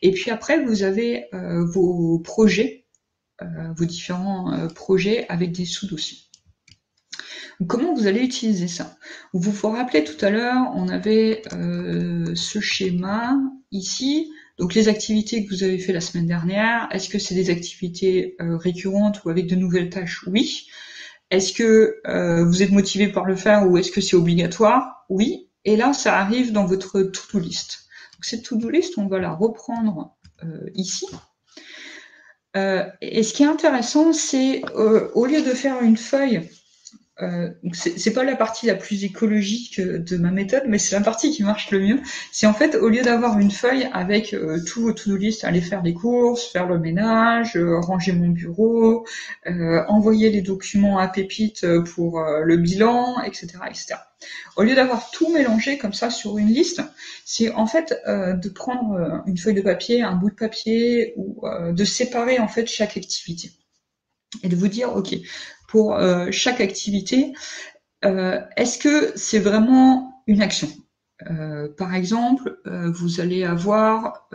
Et puis après, vous avez vos projets, vos différents projets avec des sous-dossiers. Comment vous allez utiliser ça? Vous vous rappelez tout à l'heure, on avait ce schéma ici. Donc les activités que vous avez fait la semaine dernière, est-ce que c'est des activités récurrentes ou avec de nouvelles tâches? Oui. Est-ce que vous êtes motivé par le faire ou est-ce que c'est obligatoire? Oui. Et là, ça arrive dans votre to-do list. Donc cette to-do list, on va la reprendre ici. Et ce qui est intéressant, c'est au lieu de faire une feuille, c'est pas la partie la plus écologique de ma méthode, mais c'est la partie qui marche le mieux. C'est en fait, au lieu d'avoir une feuille avec tous vos to-do list, aller faire les courses, faire le ménage, ranger mon bureau, envoyer les documents à Pépite pour le bilan, etc., etc. Au lieu d'avoir tout mélangé comme ça sur une liste, c'est en fait de prendre une feuille de papier, un bout de papier, ou de séparer en fait chaque activité. Et de vous dire, ok, pour chaque activité, est-ce que c'est vraiment une action? Par exemple, vous allez avoir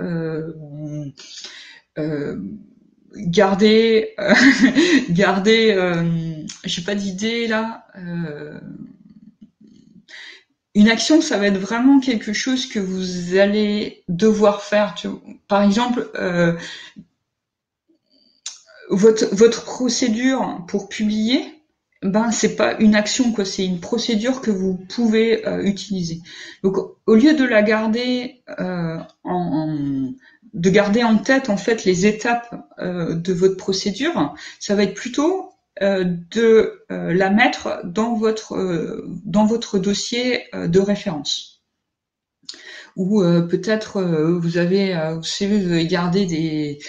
garder, j'ai pas d'idée là. Une action, ça va être vraiment quelque chose que vous allez devoir faire. Par exemple, votre procédure pour publier, ben c'est pas une action quoi, c'est une procédure que vous pouvez utiliser. Donc au lieu de la garder de garder en tête en fait les étapes de votre procédure, ça va être plutôt de la mettre dans votre dossier de référence. Ou peut-être vous avez gardé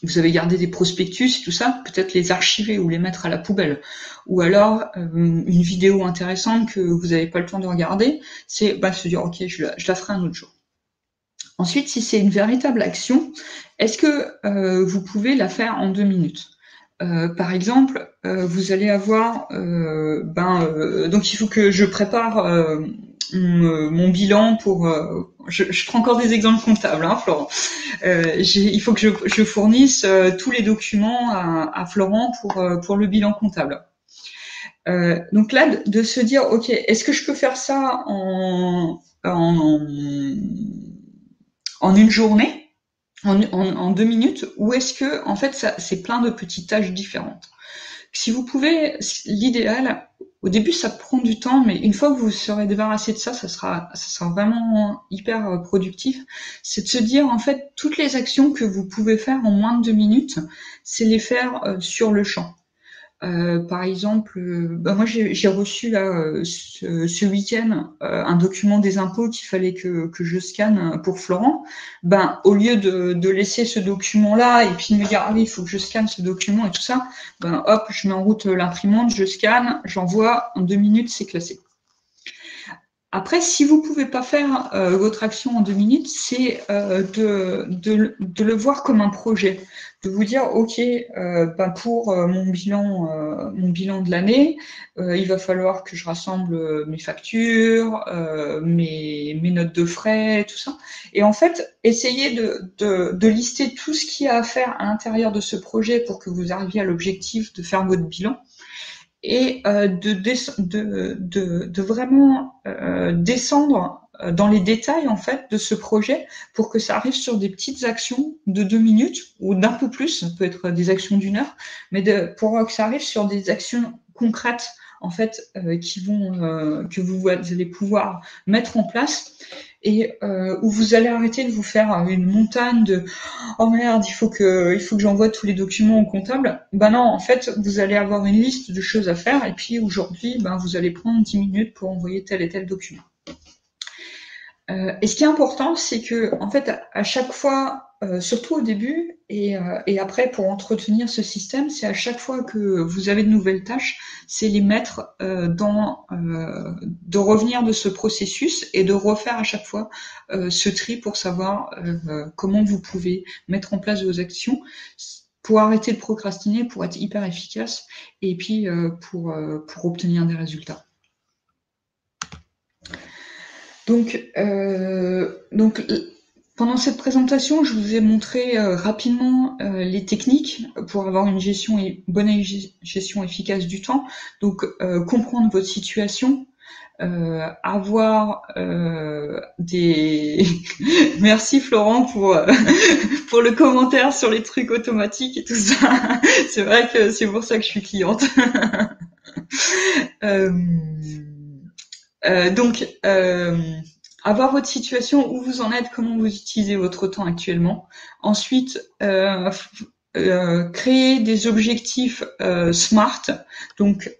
vous avez gardé des prospectus et tout ça, peut-être les archiver ou les mettre à la poubelle. Ou alors, une vidéo intéressante que vous n'avez pas le temps de regarder, c'est se dire, ok, je la ferai un autre jour. Ensuite, si c'est une véritable action, est-ce que vous pouvez la faire en 2 minutes? Par exemple, vous allez avoir, donc il faut que je prépare mon bilan pour. Je prends encore des exemples comptables, hein, Florent. Il faut que je fournisse tous les documents à Florent pour le bilan comptable. Donc là, de se dire, ok, est-ce que je peux faire ça en une journée, en 2 minutes, ou est-ce que en fait c'est plein de petites tâches différentes? Si vous pouvez, l'idéal, au début ça prend du temps, mais une fois que vous serez débarrassé de ça, ça sera vraiment hyper productif. C'est de se dire en fait toutes les actions que vous pouvez faire en moins de 2 minutes, c'est les faire sur le champ. Par exemple, moi j'ai reçu là ce week-end un document des impôts qu'il fallait que je scanne pour Florent. Au lieu de laisser ce document-là et puis de me dire ah oui il faut que je scanne ce document et tout ça, hop je mets en route l'imprimante, je scanne, j'envoie, en 2 minutes c'est classé. Après, si vous pouvez pas faire votre action en 2 minutes, c'est de le voir comme un projet, de vous dire ok, pour mon bilan de l'année, il va falloir que je rassemble mes factures, mes notes de frais, tout ça. Et en fait, essayez de lister tout ce qu'il y a à faire à l'intérieur de ce projet pour que vous arriviez à l'objectif de faire votre bilan. Et de vraiment descendre dans les détails en fait de ce projet pour que ça arrive sur des petites actions de 2 minutes ou d'un peu plus, ça peut être des actions d'1 heure, mais pour que ça arrive sur des actions concrètes en fait que vous allez pouvoir mettre en place et où vous allez arrêter de vous faire une montagne de oh merde, il faut que j'envoie tous les documents au comptable. Ben non, en fait, vous allez avoir une liste de choses à faire et puis aujourd'hui, vous allez prendre 10 minutes pour envoyer tel et tel document. Et ce qui est important, c'est que en fait, à chaque fois, surtout au début et après pour entretenir ce système, c'est à chaque fois que vous avez de nouvelles tâches, c'est les mettre de revenir de ce processus et de refaire à chaque fois ce tri pour savoir comment vous pouvez mettre en place vos actions pour arrêter de procrastiner, pour être hyper efficace et puis pour obtenir des résultats. Donc, pendant cette présentation, je vous ai montré rapidement les techniques pour avoir une bonne gestion efficace du temps. Donc, comprendre votre situation, avoir des... Merci Florent pour le commentaire sur les trucs automatiques et tout ça. C'est vrai que c'est pour ça que je suis cliente. Avoir votre situation, où vous en êtes, comment vous utilisez votre temps actuellement. Ensuite, créer des objectifs SMART. Donc,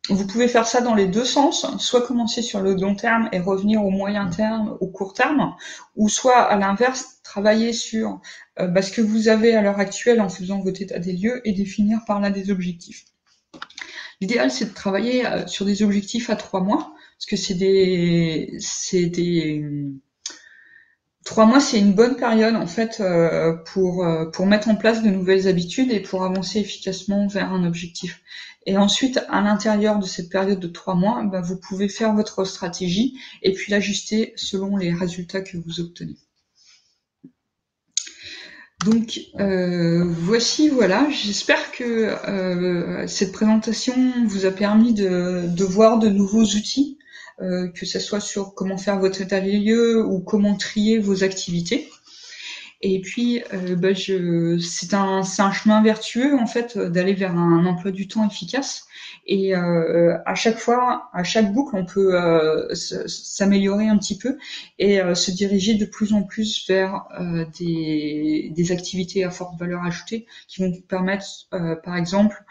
vous pouvez faire ça dans les deux sens, soit commencer sur le long terme et revenir au moyen terme, au court terme, ou soit à l'inverse, travailler sur ce que vous avez à l'heure actuelle en faisant votre état des lieux et définir par là des objectifs. L'idéal, c'est de travailler sur des objectifs à 3 mois, parce que 3 mois, c'est une bonne période en fait pour mettre en place de nouvelles habitudes et pour avancer efficacement vers un objectif. Et ensuite, à l'intérieur de cette période de 3 mois, vous pouvez faire votre stratégie et puis l'ajuster selon les résultats que vous obtenez. Donc voici, voilà, j'espère que cette présentation vous a permis de voir de nouveaux outils, que ce soit sur comment faire votre état des lieux ou comment trier vos activités. Et puis c'est un chemin vertueux en fait d'aller vers un emploi du temps efficace. Et à chaque fois, à chaque boucle, on peut s'améliorer un petit peu et se diriger de plus en plus vers des activités à forte valeur ajoutée qui vont vous permettre, par exemple,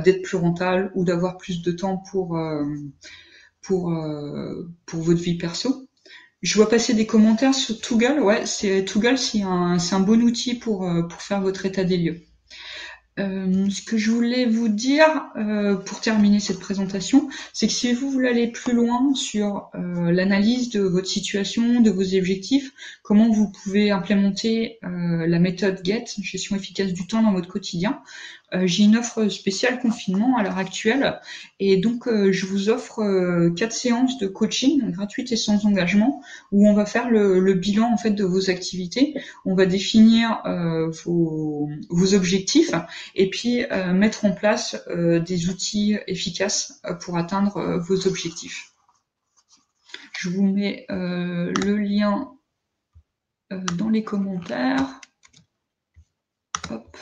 d'être plus rentable ou d'avoir plus de temps pour votre vie perso. Je vois passer des commentaires sur Toogle. Ouais, Toogle, c'est un bon outil pour faire votre état des lieux. Ce que je voulais vous dire pour terminer cette présentation, c'est que si vous voulez aller plus loin sur l'analyse de votre situation, de vos objectifs, comment vous pouvez implémenter la méthode GET, gestion efficace du temps dans votre quotidien, j'ai une offre spéciale confinement à l'heure actuelle et donc je vous offre 4 séances de coaching gratuites et sans engagement où on va faire le bilan en fait de vos activités, on va définir vos objectifs et puis mettre en place des outils efficaces pour atteindre vos objectifs. Je vous mets le lien dans les commentaires. Hop.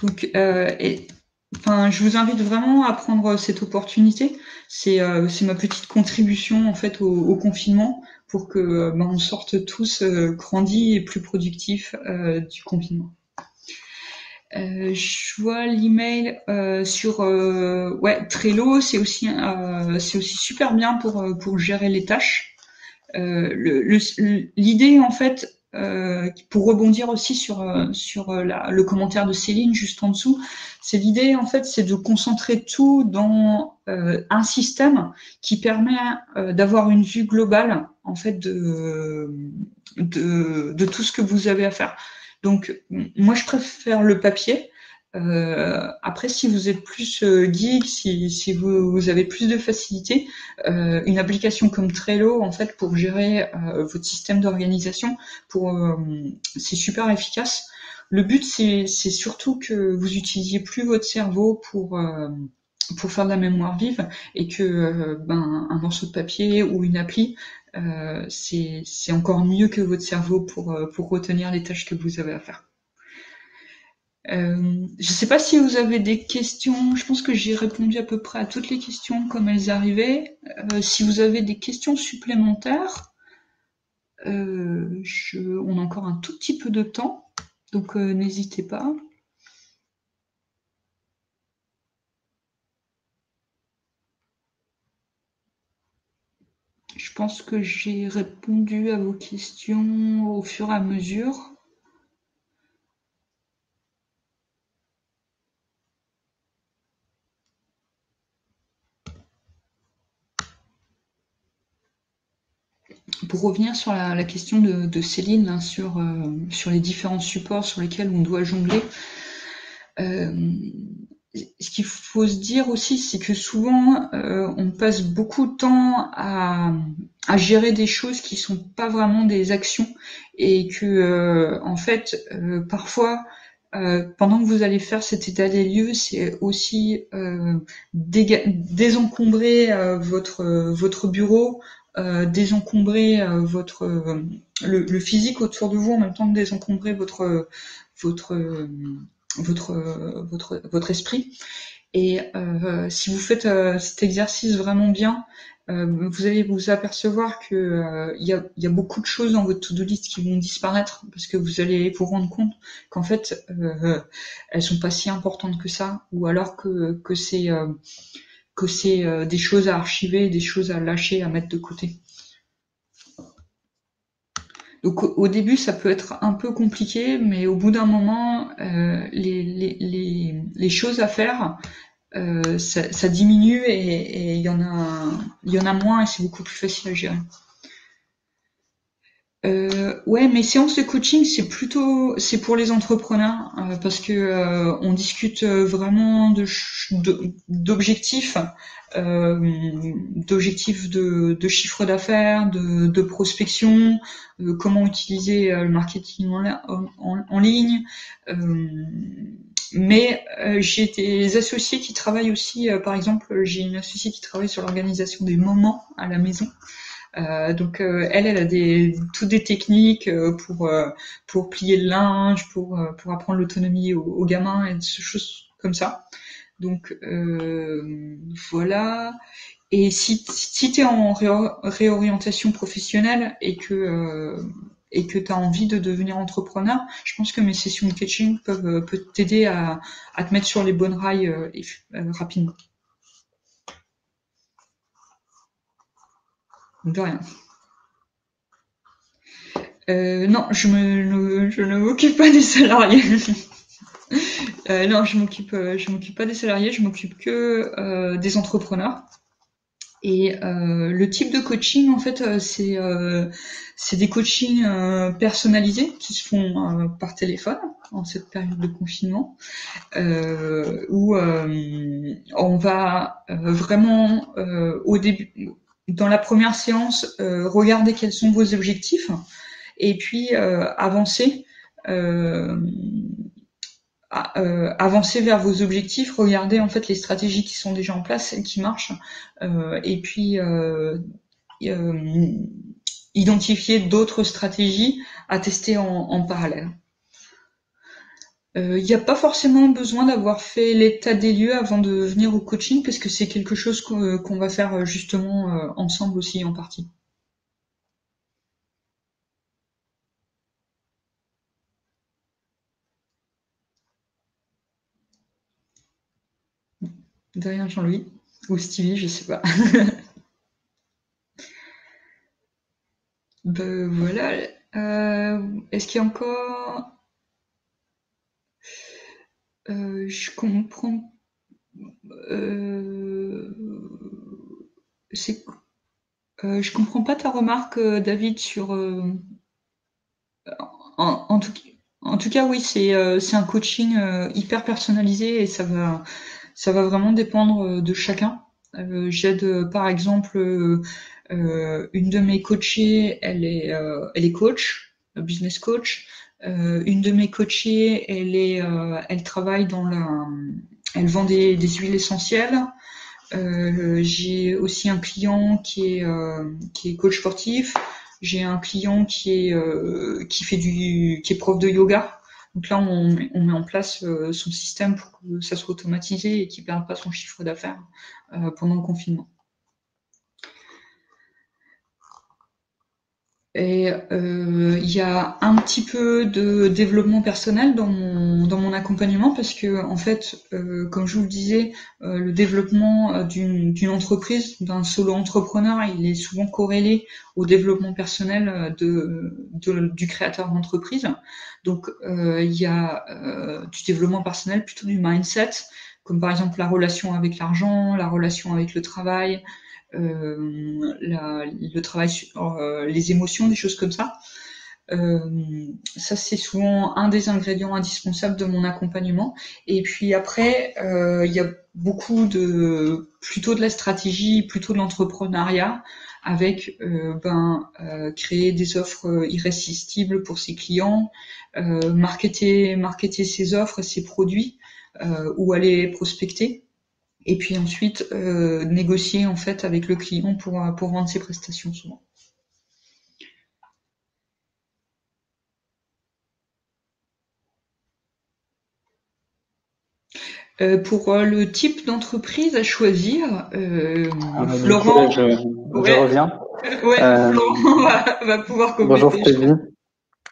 Donc, je vous invite vraiment à prendre cette opportunité. C'est ma petite contribution en fait au confinement pour que on sorte tous grandis et plus productifs du confinement. Je vois l'email sur Trello, c'est aussi super bien pour gérer les tâches. L'idée en fait pour rebondir aussi sur le commentaire de Céline juste en dessous, c'est l'idée en fait, c'est de concentrer tout dans un système qui permet d'avoir une vue globale en fait de tout ce que vous avez à faire. Donc moi je préfère le papier. Après, si vous êtes plus geek, si vous avez plus de facilité, une application comme Trello, en fait, pour gérer votre système d'organisation, c'est super efficace. Le but, c'est surtout que vous utilisiez plus votre cerveau pour faire de la mémoire vive et que un morceau de papier ou une appli, c'est encore mieux que votre cerveau pour retenir les tâches que vous avez à faire. Je ne sais pas si vous avez des questions. Je pense que j'ai répondu à peu près à toutes les questions comme elles arrivaient. Si vous avez des questions supplémentaires, on a encore un tout petit peu de temps, donc n'hésitez pas. Je pense que j'ai répondu à vos questions au fur et à mesure. Pour revenir sur la question de Céline, hein, sur les différents supports sur lesquels on doit jongler, ce qu'il faut se dire aussi, c'est que souvent, on passe beaucoup de temps à gérer des choses qui sont pas vraiment des actions et que, en fait, parfois, pendant que vous allez faire cet état des lieux, c'est aussi désencombrer votre bureau, désencombrer le physique autour de vous en même temps que désencombrer votre votre esprit. Et si vous faites cet exercice vraiment bien, vous allez vous apercevoir que il y a beaucoup de choses dans votre to-do list qui vont disparaître parce que vous allez vous rendre compte qu'en fait elles sont pas si importantes que ça, ou alors que c'est des choses à archiver, des choses à lâcher, à mettre de côté. Donc au début, ça peut être un peu compliqué, mais au bout d'un moment, les choses à faire, ça diminue et il y en a moins et c'est beaucoup plus facile à gérer. Ouais, mes séances de coaching, c'est pour les entrepreneurs parce que on discute vraiment d'objectifs, d'objectifs de chiffre d'affaires, de prospection, comment utiliser le marketing en ligne. Mais j'ai des associés qui travaillent aussi, par exemple, j'ai une associée qui travaille sur l'organisation des moments à la maison. Donc elle a toutes des techniques pour plier le linge, pour apprendre l'autonomie aux gamins et des choses comme ça. Donc voilà. Et si tu es en réorientation professionnelle et que tu as envie de devenir entrepreneur, je pense que mes sessions de coaching peuvent t'aider à te mettre sur les bonnes rails rapidement. De rien. Non, je ne m'occupe pas des salariés. Non, je m'occupe pas des salariés, je m'occupe que des entrepreneurs. Et le type de coaching, en fait, c'est des coachings personnalisés qui se font par téléphone en cette période de confinement, où on va vraiment au début, dans la première séance, regarder quels sont vos objectifs et puis avancer vers vos objectifs, regardez en fait les stratégies qui sont déjà en place et qui marchent, et puis identifier d'autres stratégies à tester en parallèle. Il n'y a pas forcément besoin d'avoir fait l'état des lieux avant de venir au coaching, parce que c'est quelque chose qu'on va faire justement ensemble aussi en partie. De rien, Jean-Louis. Ou Stevie, je sais pas. Ben voilà. Est-ce qu'il y a encore... Je comprends... Euh, c'est, je comprends pas ta remarque, David, sur... en tout, en tout cas, oui, c'est un coaching hyper personnalisé et ça va vraiment dépendre de chacun. J'aide par exemple une de mes coachées, elle est coach, business coach. Une de mes coachées, elle travaille dans elle vend des huiles essentielles. J'ai aussi un client qui est coach sportif. J'ai un client qui est prof de yoga. Donc là, on met en place son système pour que ça soit automatisé et qu'il perde pas son chiffre d'affaires pendant le confinement. Et il y a un petit peu de développement personnel dans mon accompagnement parce que en fait, comme je vous le disais, le développement d'une entreprise, d'un solo entrepreneur, il est souvent corrélé au développement personnel du créateur d'entreprise. Donc il y a du développement personnel, plutôt du mindset, comme par exemple la relation avec l'argent, la relation avec le travail, le travail sur les émotions, des choses comme ça. Ça, c'est souvent un des ingrédients indispensables de mon accompagnement. Et puis après, il y a plutôt de la stratégie, plutôt de l'entrepreneuriat, avec créer des offres irrésistibles pour ses clients, marketer ses offres, ses produits, ou aller prospecter. Et puis ensuite négocier en fait avec le client pour vendre ses prestations souvent. Pour le type d'entreprise à choisir, Du coup, là, Florent, je ouais, reviens. ouais, Euh, Florent va pouvoir Bonjour compléter, je Stéphie. pense.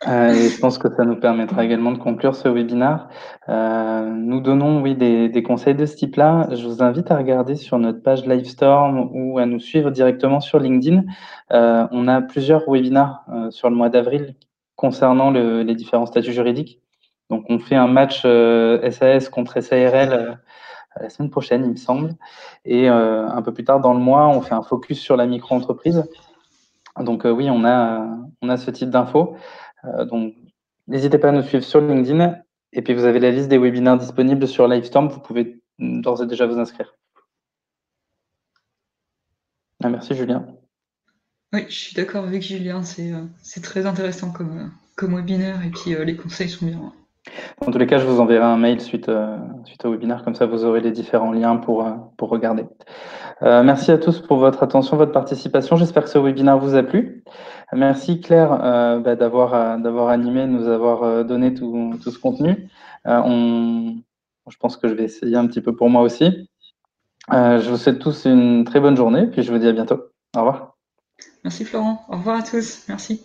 Et je pense que ça nous permettra également de conclure ce webinaire. Nous donnons, oui, des conseils de ce type-là. Je vous invite à regarder sur notre page Livestorm ou à nous suivre directement sur LinkedIn. On a plusieurs webinaires sur le mois d'avril concernant les différents statuts juridiques. Donc, on fait un match SAS contre SARL la semaine prochaine, il me semble. Et un peu plus tard dans le mois, on fait un focus sur la micro-entreprise. Donc, oui, on a ce type d'infos. Donc, n'hésitez pas à nous suivre sur LinkedIn. Et puis, vous avez la liste des webinaires disponibles sur Livestorm. Vous pouvez d'ores et déjà vous inscrire. Ah, merci, Julien. Oui, je suis d'accord avec Julien, c'est très intéressant comme webinaire et puis les conseils sont bien. En tous les cas, je vous enverrai un mail suite au webinaire. Comme ça, vous aurez les différents liens pour regarder. Merci à tous pour votre attention, votre participation. J'espère que ce webinaire vous a plu. Merci Claire d'avoir animé, de nous avoir donné tout ce contenu. Je pense que je vais essayer un petit peu pour moi aussi. Je vous souhaite tous une très bonne journée, puis je vous dis à bientôt. Au revoir. Merci Florent, au revoir à tous, merci.